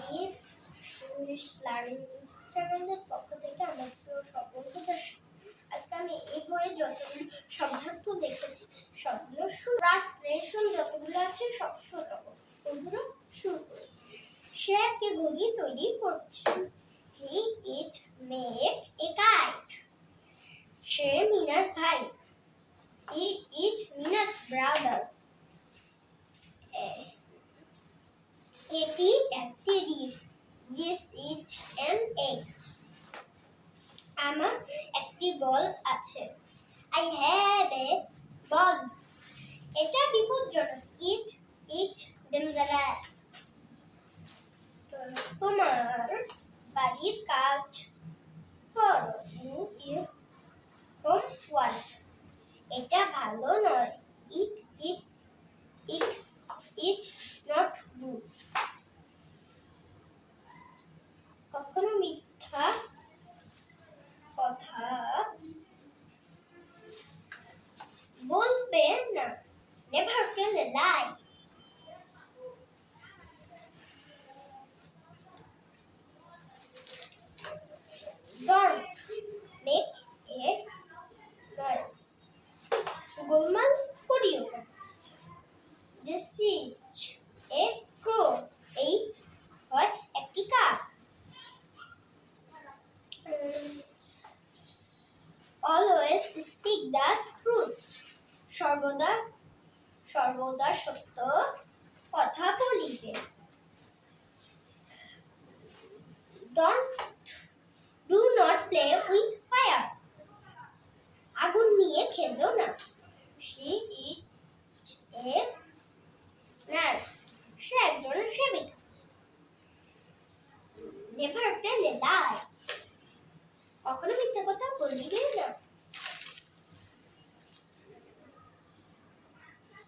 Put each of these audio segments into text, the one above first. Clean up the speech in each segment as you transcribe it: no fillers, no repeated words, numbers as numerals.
মায়ের English learning চ্যানেলের পক্ষ থেকে আমার প্রিয় সকলকে আজকে আমি এই বইয়ে যতগুলো শব্দার্থ দেখেছি সবগুলো ট্রান্সলেশন যতগুলো আছে সব শোনাবো। ওগুলো শুরু করি। সে একটি ঘড়ি তৈরি করছে। He is make a kite. সে মিনার ভাই। He is Mina's brother. এটি একটি ডিম। This is an egg. আমার একটি বল আছে। I have a ball. এটা বিপজ্জনক। It is dangerous. তোমার বাড়ির কাজ করো। Do your homework. এটা ভালো নয়। It is not good. কখনো মিথ্যা কথা বলবে না। Never tell a lie. Don't make a noise. গোলমাল করিও না। This is a crow. এই হয় একটি কাক। Always speak the truth. সর্বদা সত্য কথা বলিবে। Do not play with fire. আগুন নিয়ে খেলো না। She is a nurse. সে একজন সেবিকা। Never tell a lie. কখনো মিথ্যা কথা বলিবে না।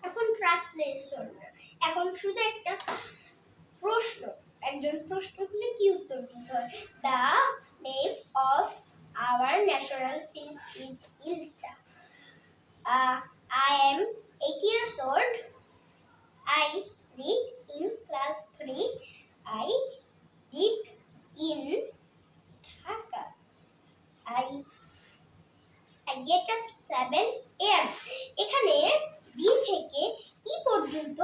এখন ট্রান্সলেশন। এখন শুধু একটা প্রশ্ন। একজন প্রশ্ন করলে কি উত্তর দিতে হয়? The name of our national fish is Ilsa. I am 8 years old. I read in class 3. I live in Dhaka. I get up 7 a.m. এখানে বি থেকে ই পর্যন্ত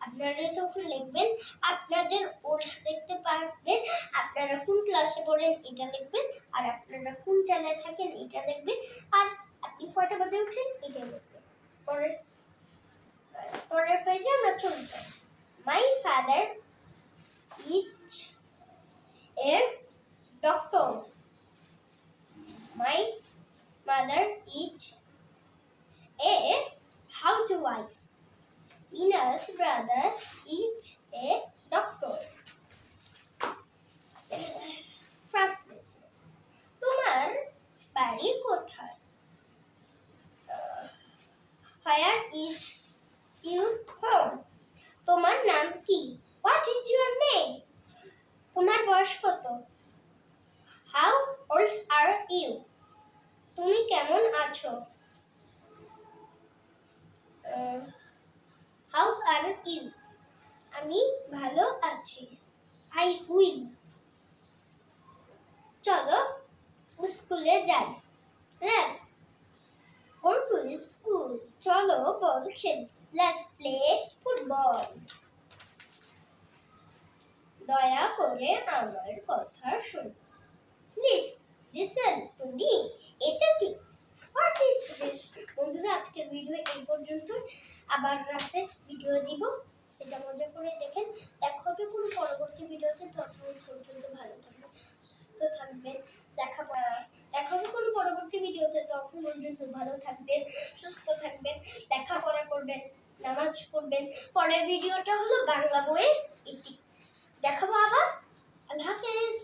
আপনারা যখন লিখবেন আপনাদের ওটা দেখতে পারবেন। আপনারা কোন ক্লাসে পড়েন এটা লিখবেন, আর আপনারা কোন জেলায় থাকেন এটা লিখবেন, আর আপনি কয়টা বাজে উঠেন এটা লিখবেন। পরের পেজে আমরা চলে যাই। My father is a doctor. My mother is a housewife. Mina's brother is a doctor. Translation. তোমার বাড়ি কোথায়? Where is your home? তোমার নাম কি? What is your name? তোমার বয়স কত? How old are you? তুমি কেমন আছো? How are you? আমি ভালো আছি। I will. চলো স্কুলে যাই। Let's go to school. চলো বল খেলি। Let's play football. দয়া করে আমার কথা শোনো। Please listen to me. এটা কি? What is this? বন্ধুরা, আজকের ভিডিও এই পর্যন্ত। আবার রাতে ভিডিও দিব, সেটা মজা করে দেখেন। দেখা হবে কোনো পরবর্তী ভিডিওতে। ততক্ষণ পর্যন্ত ভালো থাকবেন, সুস্থ থাকবেন। দেখা হবে কোনো পরবর্তী ভিডিওতে। তখন পর্যন্ত ভালো থাকবেন, সুস্থ থাকবেন, লেখাপড়া করবেন, নামাজ পড়বেন। পরের ভিডিওটা হলো বাংলা বইয়ের এটি। দেখাবো আবার। আল্লাহ হাফেজ।